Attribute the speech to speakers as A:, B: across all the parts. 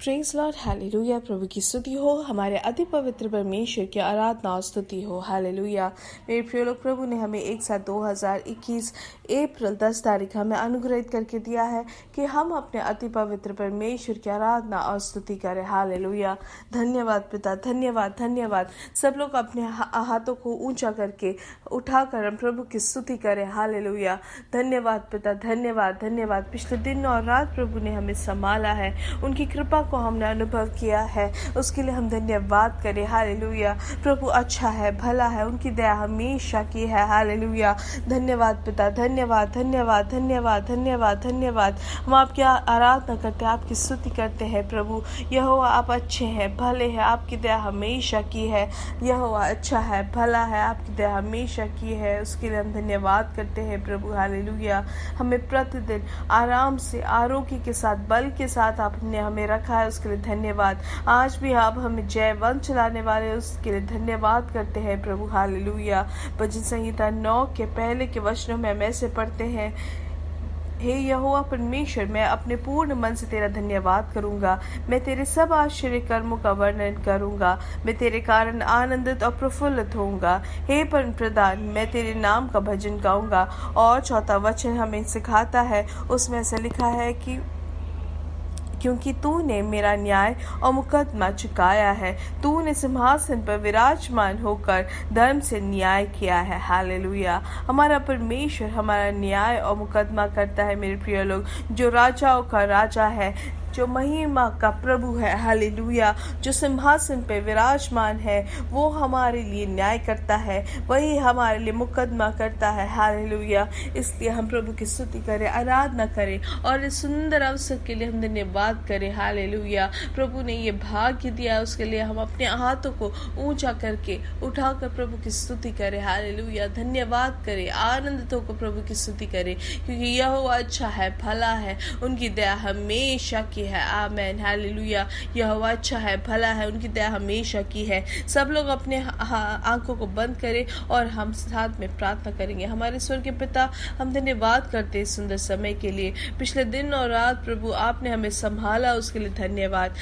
A: Praise Lord, hallelujah. प्रभु की स्तुति हो, हमारे अति पवित्र परमेश्वर की आराधना और स्तुति हो, हालेलुया। मेरे प्रिय लोग, प्रभु ने हमें एक साथ 2021 अप्रैल 10 तारीख हमें अनुग्रहित करके दिया है कि हम अपने अति पवित्र परमेश्वर की आराधना और स्तुति करें, हालेलुया। धन्यवाद पिता, धन्यवाद धन्यवाद। सब लोग अपने हाथों को ऊंचा करके उठाकर हम प्रभु की स्तुति करें, हालेलुया। धन्यवाद पिता, धन्यवाद धन्यवाद। पिछले दिन और रात प्रभु ने हमें संभाला है, उनकी कृपा को हमने अनुभव किया है, उसके लिए हम धन्यवाद करें, हालेलुया। प्रभु अच्छा है, भला है, उनकी दया हमेशा की है, हालेलुया। धन्यवाद पिता, धन्यवाद धन्यवाद धन्यवाद धन्यवाद धन्यवाद। हम आपकी आराधना करते हैं, आपकी स्तुति करते हैं प्रभु। यहोवा आप अच्छे हैं, भले हैं, आपकी दया हमेशा की है। यहोवा अच्छा है, भला है, आपकी दया हमेशा की है, उसके लिए हम धन्यवाद करते हैं प्रभु, हालेलुया। हमें प्रतिदिन आराम से, आरोग्य के साथ, बल के साथ आपने हमें रखा है, उसके लिए धन्यवाद। आज भी आप हमें जयवंत चलाने वाले, उसके लिए धन्यवाद करते हैं प्रभु, हालेलुया। भजन संहिता 9 के पहले के वचनों में हम ऐसे पढ़ते हैं, हे यहोवा परमेश्वर, मैं अपने पूर्ण मन से तेरा धन्यवाद करूंगा। मैं तेरे सब आश्चर्य कर्मों का वर्णन करूंगा। मैं तेरे कारण आनंदित और प्रफुल्लित होऊंगा। हे परम प्रधान, मैं तेरे नाम का भजन गाऊंगा। और चौथा वचन हमें सिखाता है, उसमें ऐसा लिखा है कि क्योंकि तूने मेरा न्याय और मुकदमा चुकाया है, तूने सिंहासन पर विराजमान होकर धर्म से न्याय किया है, हालेलुया। हमारा परमेश्वर हमारा न्याय और मुकदमा करता है मेरे प्रिय लोग, जो राजाओं का राजा है, जो महिमा का प्रभु है, हालेलुया। जो सिंहासन पे विराजमान है, वो हमारे लिए न्याय करता है, वही हमारे लिए मुकदमा करता है, हालेलुया। इसलिए हम प्रभु की स्तुति करें, आराधना करें और इस सुंदर अवसर के लिए हम धन्यवाद करें, हालेलुया। प्रभु ने ये भाग्य दिया, उसके लिए हम अपने हाथों को ऊंचा करके उठाकर प्रभु की स्तुति करें, हालेलुया। धन्यवाद करें, आनंदित होकर प्रभु की स्तुति करें, क्योंकि यहोवा अच्छा है, भला है, उनकी दया हमेशा की है, आमेन, हालेलुया। यहोवा अच्छा है, भला है, उनकी दया हमेशा की है। सब लोग अपने आंखों को बंद करें और हम साथ में प्रार्थना करेंगे। हमारे स्वर्गीय पिता, हम धन्यवाद करते हैं सुंदर समय के लिए। पिछले दिन और रात प्रभु आपने हमें संभाला, उसके लिए धन्यवाद।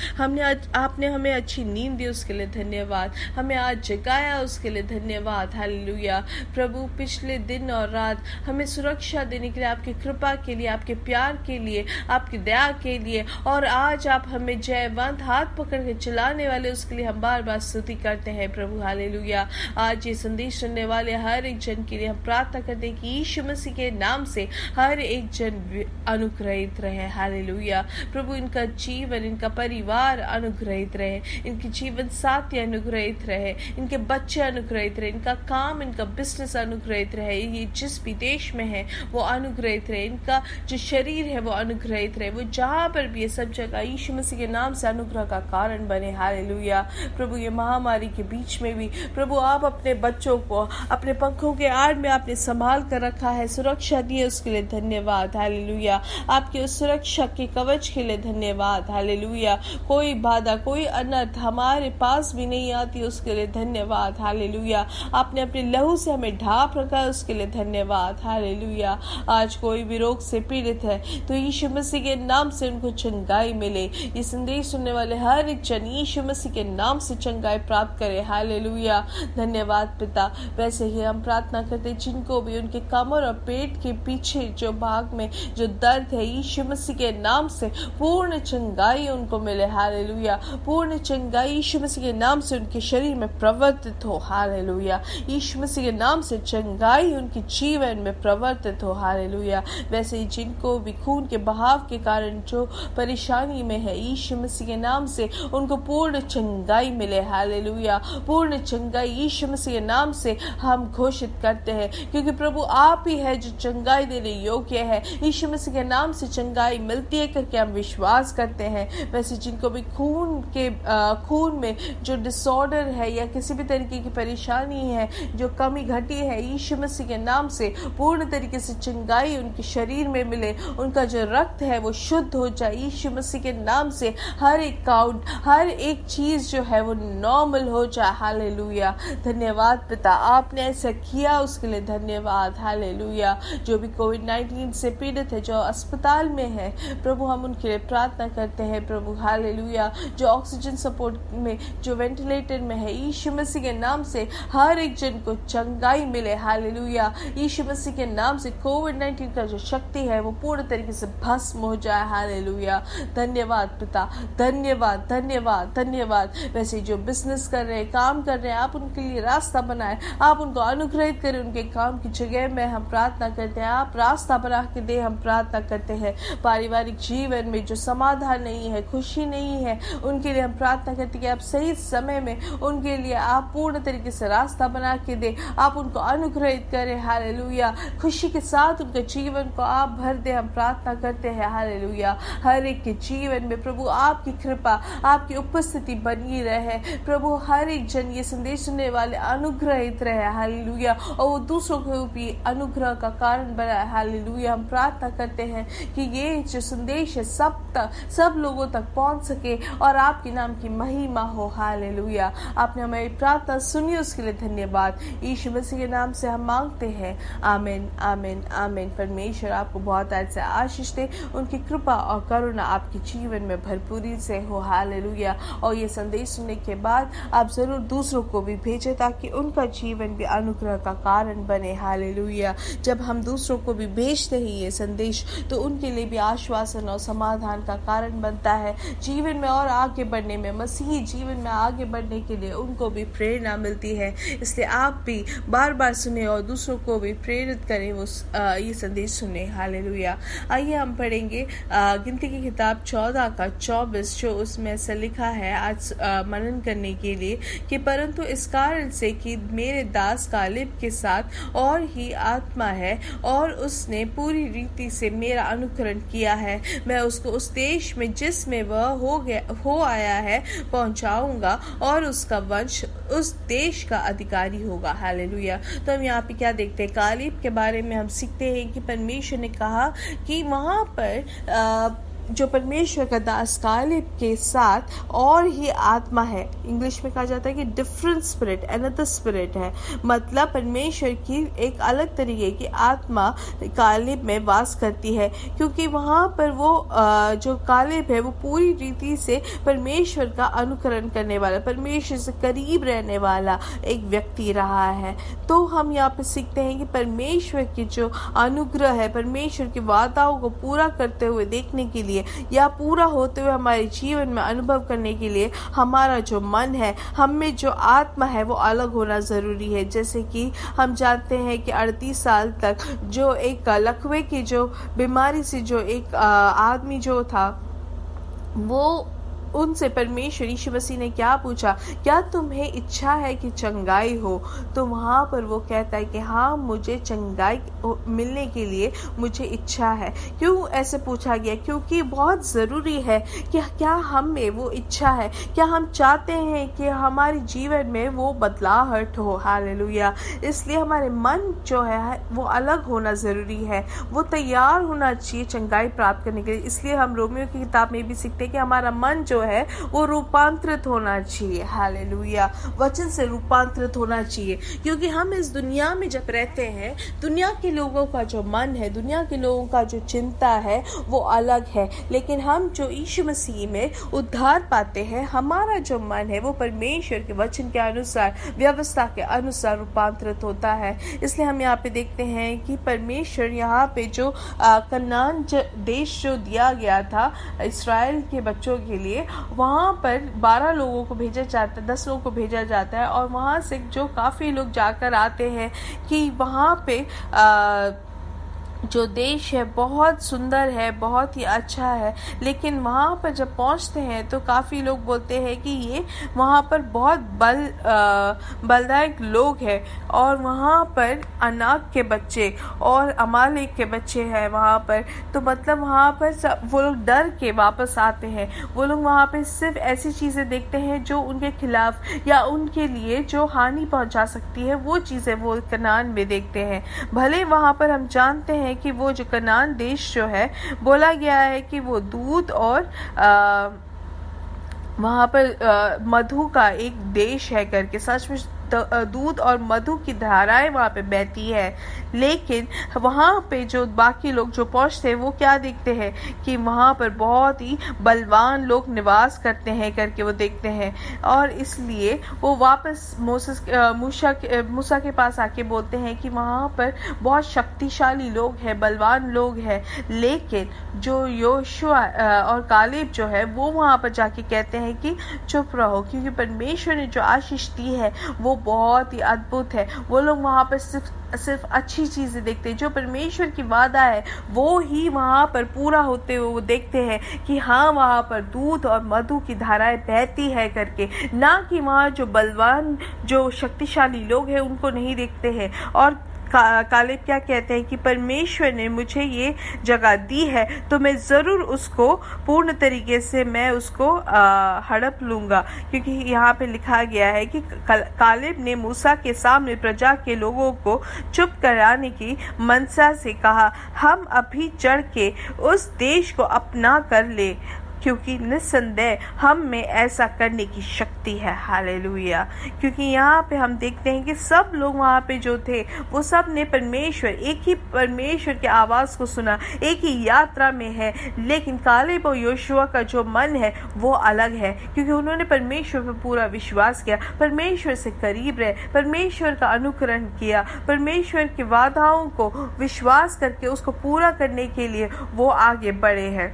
A: आपने हमें अच्छी नींद दी, उसके लिए धन्यवाद। हमें आज जगाया, उसके लिए धन्यवाद, हालेलुया। प्रभु पिछले दिन और रात हमें सुरक्षा देने के लिए, आपकी कृपा के लिए, आपके प्यार के लिए, आपकी दया के लिए, और आज आप हमें जयवंत हाथ पकड़ के चलाने वाले, उसके लिए हम बार बार स्तुति करते हैं प्रभु, हालेलुया। आज ये संदेश सुनने वाले हर एक जन के लिए हम प्रार्थना करते हैं कि यीशु मसीह के नाम से हर एक जन अनुग्रहित रहे, हालेलुया। प्रभु इनका जीवन, इनका परिवार अनुग्रहित रहे, इनकी जीवन साथी अनुग्रहित रहे, इनके बच्चे अनुग्रहित रहे, इनका काम, इनका बिजनेस अनुग्रहित रहे, ये जिस भी देश में है वो अनुग्रहित रहे, इनका जो शरीर है वो अनुग्रहित रहे, वो जहाँ पर भी सब जगह यीशु मसीह के नाम से अनुग्रह का कारण बने, हालेलुया। प्रभु ये महामारी के बीच में भी प्रभु आप अपने बच्चों को अपने पंखों के आड़ में आपने संभाल कर रखा है, सुरक्षा दी है, उसके लिए धन्यवाद, हालेलुया। आपके उस सुरक्षा के कवच के लिए धन्यवाद, हालेलुया। कोई बाधा, कोई अनर्थ हमारे पास भी नहीं आती, उसके लिए धन्यवाद, हालेलुया। आपने अपने लहू से हमें ढांप रखा है, उसके लिए धन्यवाद, हालेलुया। आज कोई भी रोग से पीड़ित है तो यीशु मसीह के नाम से उनको चंगाई मिले। ये संदेश सुनने वाले हर एक जन यीशु मसीह के नाम से चंगाई प्राप्त करे, हालेलुया। धन्यवाद पिता। वैसे ही हम प्रार्थना करते, जिनको भी उनके कमर और पेट के पीछे जो भाग में जो दर्द है, यीशु मसीह के नाम से पूर्ण चंगाई उनको मिले, हालेलुया। पूर्ण चंगाई यीशु मसीह के नाम से उनके शरीर में प्रवर्तित हो, हालेलुया। यीशु मसीह के नाम से चंगाई उनके जीवन में प्रवर्तित हो, हालेलुया। वैसे ही जिनको भी खून के बहाव के कारण जो परेशानी में है, यीशु मसीह के नाम से उनको पूर्ण चंगाई मिले, हालेलुया। पूर्ण चंगाई यीशु मसीह के नाम से हम घोषित करते हैं, क्योंकि प्रभु आप ही है जो चंगाई देने योग्य है। यीशु मसीह के नाम से चंगाई मिलती है करके हम विश्वास करते हैं। वैसे जिनको भी खून में जो डिसऑर्डर है या किसी भी तरीके की परेशानी है, जो कमी घटी है, यीशु मसीह के नाम से पूर्ण तरीके से चंगाई उनके शरीर में मिले, उनका जो रक्त है वो शुद्ध हो जाए, यीशु यीशु मसीह के नाम से हर एक काउंट, हर एक चीज जो है वो नॉर्मल हो जाए। हालेलुया। धन्यवाद पिता, आपने ऐसा किया, उसके लिए धन्यवाद। हालेलुया। जो भी कोविड-19 से पीड़ित है, जो अस्पताल में है प्रभु, हम उनके लिए प्रार्थना करते हैं प्रभु। हालेलुया। जो ऑक्सीजन सपोर्ट में, जो वेंटिलेटर में है, यीशु मसीह के नाम से हर एक जन को चंगाई मिले। हालेलुया। यीशु मसीह के नाम से कोविड-19 का जो शक्ति है वो पूर्ण तरीके से भस्म हो जाए। हालेलुया। धन्यवाद पिता, धन्यवाद धन्यवाद धन्यवाद। वैसे जो बिजनेस कर रहे हैं, काम कर रहे हैं, आप उनके लिए रास्ता बनाए, आप उनको अनुग्रहित करें। उनके काम की जगह में हम प्रार्थना करते हैं, आप रास्ता बना के दे, हम प्रार्थना करते हैं। पारिवारिक जीवन में जो समाधान नहीं है, खुशी नहीं है, उनके लिए हम प्रार्थना करते हैं कि आप सही समय में उनके लिए आप पूर्ण तरीके से रास्ता बना के दे, आप उनको अनुग्रहित करें। हालेलुया। खुशी के साथ उनके जीवन को आप भर दे, हम प्रार्थना करते हैं। हालेलुया। हर एक के जीवन में प्रभु आपकी कृपा, आपकी उपस्थिति बनी रहे प्रभु। हर एक जन ये संदेश सुनने वाले अनुग्रहित रहे। हालेलुया। और वो दूसरों को भी अनुग्रह का कारण बनाए। हालेलुया। हम प्रार्थना करते हैं कि ये जो संदेश है सब लोगों तक पहुंच सके और आपके नाम की महिमा हो। हालेलुया। आपने हमारी प्रार्थना सुनी, उसके लिए धन्यवाद। यीशु मसीह के नाम से हम मांगते हैं। आमीन आमीन आमीन। परमेश्वर आपको बहुत ऐसे आशीष दे, उनकी कृपा और करुणा आपके जीवन में भरपूरी से हो। हालेलुया। और ये संदेश सुनने के बाद आप जरूर दूसरों को भी भेजें ताकि उनका जीवन भी अनुग्रह का कारण बने। हालेलुया। जब हम दूसरों को भी भेजते हैं ये संदेश, तो उनके लिए भी आश्वासन और समाधान का कारण बनता है। जीवन में और आगे बढ़ने में, मसीही जीवन में आगे बढ़ने के लिए उनको भी प्रेरणा मिलती है। इसलिए आप भी बार बार सुने और दूसरों को भी प्रेरित करें वो ये संदेश सुने। हालेलुया। आइए हम पढ़ेंगे गिनती की किताब 14 का 24, जो उसमें ऐसा लिखा है आज मनन करने के लिए कि परंतु इस कारण से कि मेरे दास कालेब के साथ और ही आत्मा है और उसने पूरी रीति से मेरा अनुकरण किया है, मैं उसको उस देश में जिसमें वह हो आया है पहुंचाऊंगा और उसका वंश उस देश का अधिकारी होगा। हालेलुया। तो हम यहाँ पे क्या देखते हैं, कालेब के बारे में हम सीखते हैं कि परमेश्वर ने कहा कि वहां पर जो परमेश्वर का दास कालेब के साथ और ही आत्मा है। इंग्लिश में कहा जाता है कि डिफरेंट स्पिरिट, अनदर स्पिरिट है। मतलब परमेश्वर की एक अलग तरीके की आत्मा कालेब में वास करती है, क्योंकि वहाँ पर वो जो कालेब है वो पूरी रीति से परमेश्वर का अनुकरण करने वाला, परमेश्वर से करीब रहने वाला एक व्यक्ति रहा है। तो हम यहाँ पे सीखते हैं कि परमेश्वर की जो अनुग्रह है, परमेश्वर की वादाओं को पूरा करते हुए देखने के लिए या पूरा होते हुए हमारे जीवन में अनुभव करने के लिए हमारा जो मन है, हम में जो आत्मा है वो अलग होना जरूरी है। जैसे कि हम जानते हैं कि 38 साल तक जो एक लकवे की जो बीमारी से जो एक आदमी जो था, वो उनसे परमेश्वर यीशु मसीह ने क्या पूछा, क्या तुम्हें इच्छा है कि चंगाई हो? तो वहाँ पर वो कहता है कि हाँ, मुझे चंगाई मिलने के लिए मुझे इच्छा है। क्यों ऐसे पूछा गया? क्योंकि बहुत ज़रूरी है कि क्या हम में वो इच्छा है, क्या हम चाहते हैं कि हमारे जीवन में वो बदलाहट हो। हालेलुया। इसलिए हमारे मन जो है वो अलग होना ज़रूरी है, वो तैयार होना चाहिए चंगाई प्राप्त करने के लिए। इसलिए हम रोमियो की किताब में भी सीखते हैं कि हमारा मन जो है वो रूपांतरित होना चाहिए। हालेलुया। वचन से रूपांतरित होना चाहिए, क्योंकि हम इस दुनिया में जब रहते हैं, दुनिया के लोगों का जो मन है, दुनिया के लोगों का जो चिंता है वो अलग है। लेकिन हम जो यीशु मसीह में उद्धार पाते हैं, हमारा जो मन है वो परमेश्वर के वचन के अनुसार, व्यवस्था के अनुसार रूपांतरित होता है। इसलिए हम यहाँ पे देखते हैं कि परमेश्वर यहाँ पे जो कनान देश जो दिया गया था इस्राएल के बच्चों के लिए, वहाँ पर 12 लोगों को भेजा जाता है, 10 लोगों को भेजा जाता है, और वहाँ से जो काफ़ी लोग जाकर आते हैं कि वहाँ पे जो देश है बहुत सुंदर है, बहुत ही अच्छा है। लेकिन वहाँ पर जब पहुँचते हैं तो काफ़ी लोग बोलते हैं कि ये वहाँ पर बहुत बलदायक लोग हैं, और वहाँ पर अनाक के बच्चे और अमालेक के बच्चे हैं वहाँ पर। तो मतलब वहाँ पर सब वो लोग डर के वापस आते हैं। वो लोग वहाँ पर सिर्फ ऐसी चीज़ें देखते हैं जो उनके खिलाफ या उनके लिए जो हानि पहुँचा सकती है, वो चीज़ें वो कनान में देखते हैं। भले वहाँ पर हम जानते हैं हैं कि वो जो कनान देश जो है बोला गया है कि वो दूध और वहाँ पर मधु का एक देश है करके, सचमुच दूध और मधु की धाराएं वहाँ पे बहती है। लेकिन वहाँ पे जो बाकी लोग जो पहुँचते हैं वो क्या देखते हैं कि वहाँ पर बहुत ही बलवान लोग निवास करते हैं करके वो देखते हैं, और इसलिए वो वापस मूसा के पास आके बोलते हैं कि वहाँ पर बहुत शक्तिशाली लोग हैं, बलवान लोग हैं। लेकिन जो योशुआ और कालेब जो है वो वहाँ पर जाके कहते हैं कि चुप रहो, क्योंकि परमेश्वर ने जो आशीष दी है वो बहुत ही अद्भुत है। वो लोग वहाँ पर सिर्फ अच्छी चीजें देखते हैं, जो परमेश्वर की वादा है वो ही वहाँ पर पूरा होते हुए वो देखते हैं कि हाँ वहाँ पर दूध और मधु की धाराएं बहती है करके, ना कि वहाँ जो बलवान जो शक्तिशाली लोग हैं उनको नहीं देखते हैं। और कालेब क्या कहते हैं कि परमेश्वर ने मुझे ये जगह दी है तो मैं ज़रूर उसको पूर्ण तरीके से मैं उसको हड़प लूँगा, क्योंकि यहाँ पे लिखा गया है कि कालेब ने मूसा के सामने प्रजा के लोगों को चुप कराने की मनसा से कहा, हम अभी चढ़ के उस देश को अपना कर ले, क्योंकि निस्संदेह हम में ऐसा करने की शक्ति है। हालेलुया। क्योंकि यहाँ पे हम देखते हैं कि सब लोग वहाँ पे जो थे वो सब ने एक ही परमेश्वर की आवाज़ को सुना, एक ही यात्रा में है। लेकिन कालेब और योशुआ का जो मन है वो अलग है, क्योंकि उन्होंने परमेश्वर पर पूरा विश्वास किया, परमेश्वर से करीब रहे, परमेश्वर का अनुकरण किया, परमेश्वर की वादाओं को विश्वास करके उसको पूरा करने के लिए वो आगे बढ़े हैं।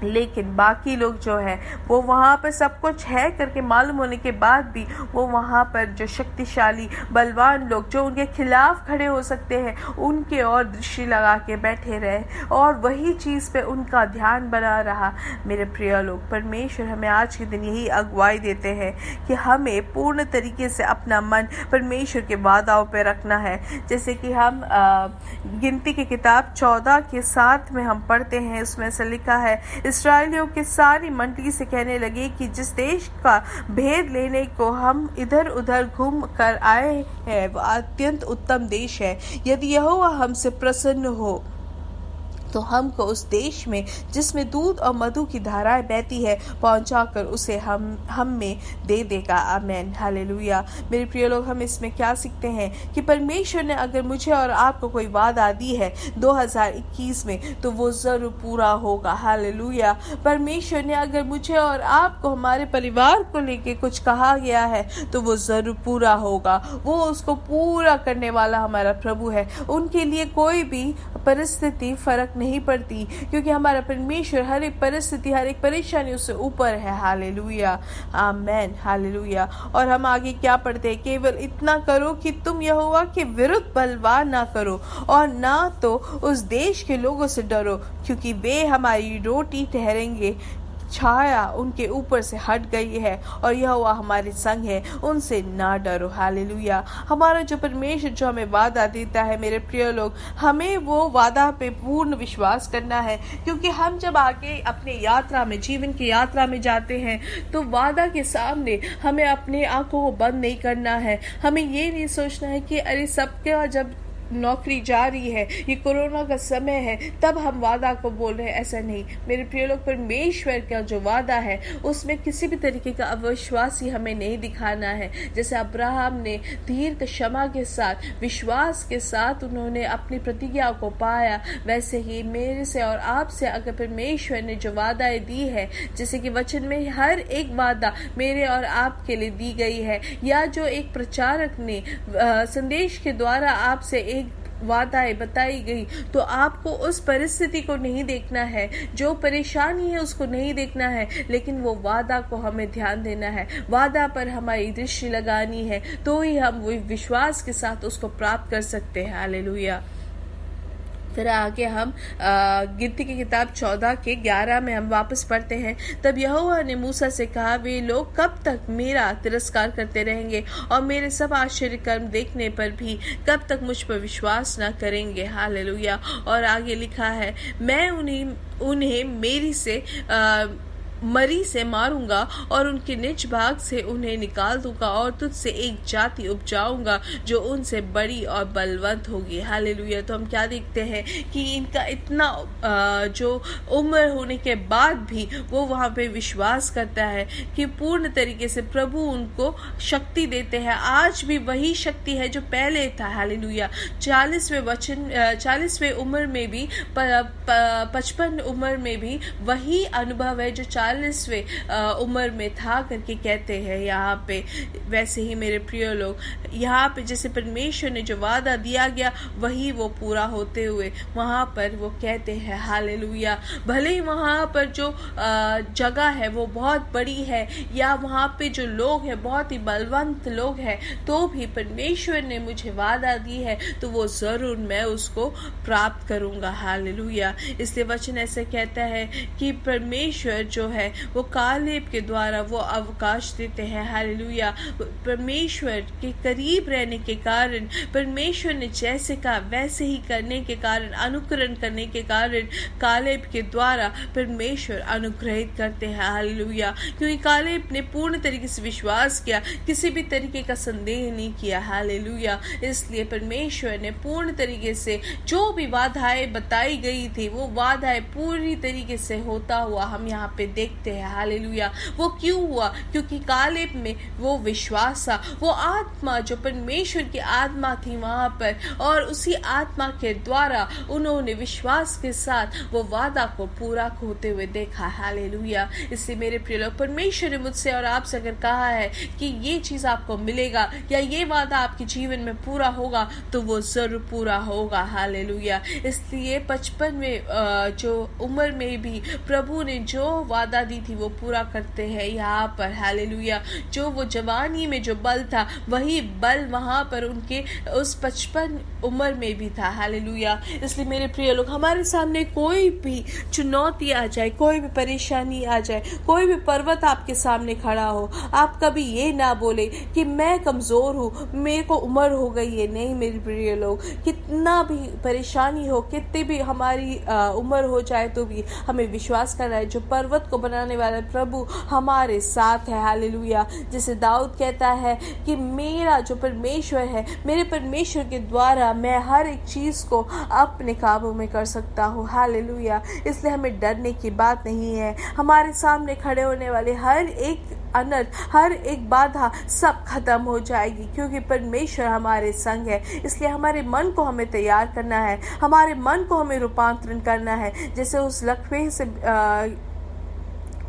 A: लेकिन बाकी लोग जो है वो वहाँ पर सब कुछ है करके मालूम होने के बाद भी वो वहाँ पर जो शक्तिशाली बलवान लोग जो उनके खिलाफ खड़े हो सकते हैं उनके और दृष्टि लगा के बैठे रहे, और वही चीज़ पे उनका ध्यान बना रहा। मेरे प्रिय लोग, परमेश्वर हमें आज के दिन यही अगुवाई देते हैं कि हमें पूर्ण तरीके से अपना मन परमेश्वर के वादाओं पर रखना है। जैसे कि हम गिनती की किताब 14:7 में हम पढ़ते हैं, उसमें से लिखा है, इस्राएलियों की सारी मंडली से कहने लगे कि जिस देश का भेद लेने को हम इधर उधर घूम कर आए हैं वह अत्यंत उत्तम देश है। यदि यहोवा हमसे प्रसन्न हो तो हमको उस देश में जिसमें दूध और मधु की धाराएं बहती है पहुंचाकर उसे हम में दे देगा। आमीन, हालेलुया। मेरे प्रिय लोग, हम इसमें क्या सीखते हैं कि परमेश्वर ने अगर मुझे और आपको कोई वादा दी है 2021 में तो वो जरूर पूरा होगा। हालेलुया। परमेश्वर ने अगर मुझे और आपको हमारे परिवार को लेके कुछ कहा गया है तो वो जरूर पूरा होगा। वो उसको पूरा करने वाला हमारा प्रभु है। उनके लिए कोई भी परिस्थिति फर्क नहीं पड़ती, क्योंकि हमारा परमेश्वर हर एक परिस्थिति हर एक परेशानी उससे ऊपर है। हालेलुया, आमेन, हालेलुया। और हम आगे क्या पढ़ते हैं, केवल इतना करो कि तुम यहोवा के विरुद्ध बलवा ना करो और ना तो उस देश के लोगों से डरो, क्योंकि वे हमारी रोटी ठहरेंगे। छाया उनके ऊपर से हट गई है और यहोवा हमारे संग है, उनसे ना डरो। हालेलुया। हमारा जो परमेश्वर जो हमें वादा देता है, मेरे प्रिय लोग, हमें वो वादा पे पूर्ण विश्वास करना है, क्योंकि हम जब आगे अपने यात्रा में जीवन की यात्रा में जाते हैं तो वादा के सामने हमें अपने आंखों को बंद नहीं करना है। हमें ये नहीं सोचना है कि अरे सबके जब नौकरी जा रही है, ये कोरोना का समय है तब हम वादा को बोल रहे हैं, ऐसा नहीं। मेरे प्रिय लोग, परमेश्वर का जो वादा है उसमें किसी भी तरीके का अविश्वास ही हमें नहीं दिखाना है। जैसे अब्राहम ने धीर क्षमा के साथ विश्वास के साथ उन्होंने अपनी प्रतिज्ञा को पाया, वैसे ही मेरे से और आपसे अगर परमेश्वर ने जो वादाएं दी है, जैसे कि वचन में हर एक वादा मेरे और आपके लिए दी गई है, या जो एक प्रचारक ने संदेश के द्वारा आपसे वादाएं बताई गई, तो आपको उस परिस्थिति को नहीं देखना है, जो परेशानी है उसको नहीं देखना है, लेकिन वो वादा को हमें ध्यान देना है, वादा पर हमारी दृष्टि लगानी है, तो ही हम वो विश्वास के साथ उसको प्राप्त कर सकते हैं। हालेलुया। फिर आगे हम गिनती की किताब 14:11 में हम वापस पढ़ते हैं, तब यहोवा ने मूसा से कहा, वे लोग कब तक मेरा तिरस्कार करते रहेंगे और मेरे सब आश्चर्य कर्म देखने पर भी कब तक मुझ पर विश्वास न करेंगे। हालेलुया। और आगे लिखा है, मैं उन्हें मरी से मारूंगा और उनके निज भाग से उन्हें निकाल दूंगा और तुझसे एक जाति उपजाऊंगा जो उनसे बड़ी और बलवंत होगी। हालेलुया। तो हम क्या देखते हैं कि इनका इतना जो उम्र होने के बाद भी वो वहाँ पे विश्वास करता है कि पूर्ण तरीके से प्रभु उनको शक्ति देते हैं। आज भी वही शक्ति है जो पहले था। हालेलुया। 40वें उम्र में भी 55 उम्र में भी वही अनुभव है जो 40वें उम्र में था करके कहते हैं यहाँ पे। वैसे ही मेरे प्रिय लोग, यहाँ पे जैसे परमेश्वर ने जो वादा दिया गया वही वो पूरा होते हुए वहाँ पर वो कहते हैं हालेलुया। भले ही वहाँ पर जो जगह है वो बहुत बड़ी है या वहाँ पे जो लोग हैं बहुत ही बलवंत लोग हैं, तो भी परमेश्वर ने मुझे वादा दी है तो वो जरूर मैं उसको प्राप्त करूँगा। हालेलुया। इसलिए वचन ऐसे कहता है कि परमेश्वर जो है वो कालेब के द्वारा वो अवकाश देते हैं। हालेलुया। परमेश्वर के करीब रहने के कारण, परमेश्वर ने जैसे कहा वैसे ही करने के कारण, अनुकरण करने के कारण कालेब के द्वारा परमेश्वर अनुग्रहित करते हैं। हालेलुया। क्योंकि कालेब ने पूर्ण तरीके से विश्वास किया, किसी भी तरीके का संदेह नहीं किया। हालेलुया। इसलिए परमेश्वर ने पूर्ण तरीके से जो भी बाधाएं बताई गई थी वो बाधाएं पूरी तरीके से होता हुआ हम यहाँ पे देखते हैं। हालेलुया। वो क्यों हुआ? क्योंकि कालेब में वो विश्वास था, वो आत्मा जो परमेश्वर की आत्मा थी वहां पर, और उसी आत्मा के द्वारा उन्होंने विश्वास के साथ वो वादा को पूरा होते हुए देखा। हालेलुया। इसलिए मेरे प्रिय लोग, परमेश्वर ने मुझसे और आपसे अगर कहा है कि ये चीज आपको मिलेगा या ये वादा आपके जीवन में पूरा होगा तो वो जरूर पूरा होगा। हालेलुया। इसलिए 55वें जो उम्र में भी प्रभु ने जो वादा दी थी वो पूरा करते हैं यहाँ पर। हालेलुया। जो वो जवानी में जो बल था वही बल वहां पर उनके उस 55 उम्र में भी था। हालेलुया। इसलिए मेरे प्रिय लोग, हमारे सामने कोई भी चुनौती आ जाए, कोई भी परेशानी आ जाए, कोई भी पर्वत आपके सामने खड़ा हो, आप कभी ये ना बोले कि मैं कमजोर हूँ, मेरे को उम्र हो गई है। नहीं मेरे प्रिय लोग, कितना भी परेशानी हो, कितनी भी हमारी उम्र हो जाए तो भी हमें विश्वास करना है जो पर्वत को बनाने वाला प्रभु हमारे साथ है। हालेलुया। जैसे दाऊद कहता है कि मेरा जो परमेश्वर है, मेरे परमेश्वर के द्वारा मैं हर एक चीज को अपने काबू में कर सकता हूँ। हालेलुया। इसलिए हमें डरने की बात नहीं है। हमारे सामने खड़े होने वाले हर एक अनर्थ, हर एक बाधा सब खत्म हो जाएगी क्योंकि परमेश्वर हमारे संग है। इसलिए हमारे मन को हमें तैयार करना है, हमारे मन को हमें रूपांतरण करना है। जैसे उस लकवे से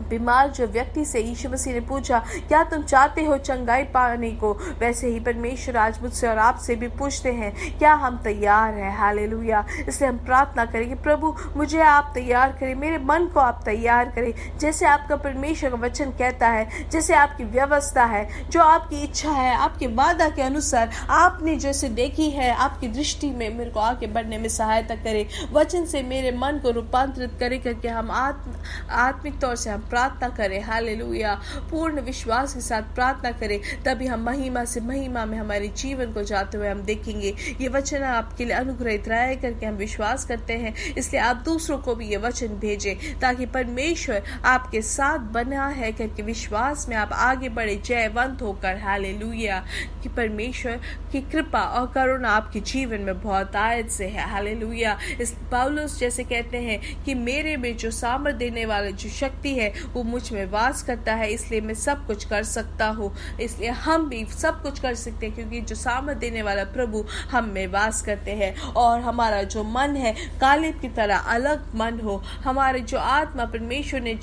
A: बीमार जो व्यक्ति से यीशु मसीह ने पूछा, क्या तुम चाहते हो चंगाई पाने को? वैसे ही परमेश्वर आज मुझसे और आपसे भी पूछते हैं, क्या हम तैयार हैं? हालेलुया। इसलिए हम प्रार्थना करेंगे, प्रभु मुझे आप तैयार करें, मेरे मन को आप तैयार करें, जैसे आपका परमेश्वर का वचन कहता है, जैसे आपकी व्यवस्था है, जो आपकी इच्छा है, आपके वादा के अनुसार आपने जैसे देखी है, आपकी दृष्टि में मेरे को आगे बढ़ने में सहायता करे। वचन से मेरे मन को रूपांतरित करे करके हम आत्मिक तौर से हम प्रार्थना करें। हालेलुया। पूर्ण विश्वास के साथ प्रार्थना करें, तभी हम महिमा से महिमा में हमारे जीवन को जाते हुए हम देखेंगे। ये वचन आपके लिए अनुग्रहित रहे करके हम विश्वास करते हैं। इसलिए आप दूसरों को भी ये वचन भेजें ताकि परमेश्वर आपके साथ बना है करके विश्वास में आप आगे बढ़े जयवंत होकर। हालेलुया। कि परमेश्वर की कृपा और करुणा आपके जीवन में बहुत आयत से है। हालेलुया। इस पौलुस जैसे कहते हैं कि मेरे में जो सामर्थ देने वाला जो शक्ति है वो मुझ में वास करता है, इसलिए मैं सब कुछ कर सकता हूँ। इसलिए हम भी सब कुछ कर सकते हैं क्योंकि जो सामर्थ देने वाला प्रभु हम में वास करते हैं। और हमारा जो मन है कालेब की तरह अलग मन हो, हमारे जो आत्मा परमेश्वर ने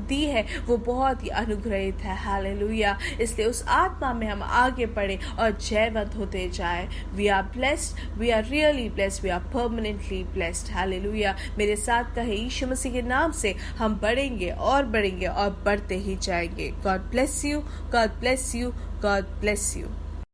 A: दी है वो बहुत ही अनुग्रहित है। हालेलुया। इसलिए उस आत्मा में हम आगे बढ़े और जयवंत होते जाए। We are blessed, we are really blessed, we are permanently blessed. Hallelujah. मेरे साथ कहे यीशु मसीह के नाम से हम बढ़ेंगे और बढ़ेंगे और बढ़ते ही जाएंगे। God bless you, God bless you, God bless you.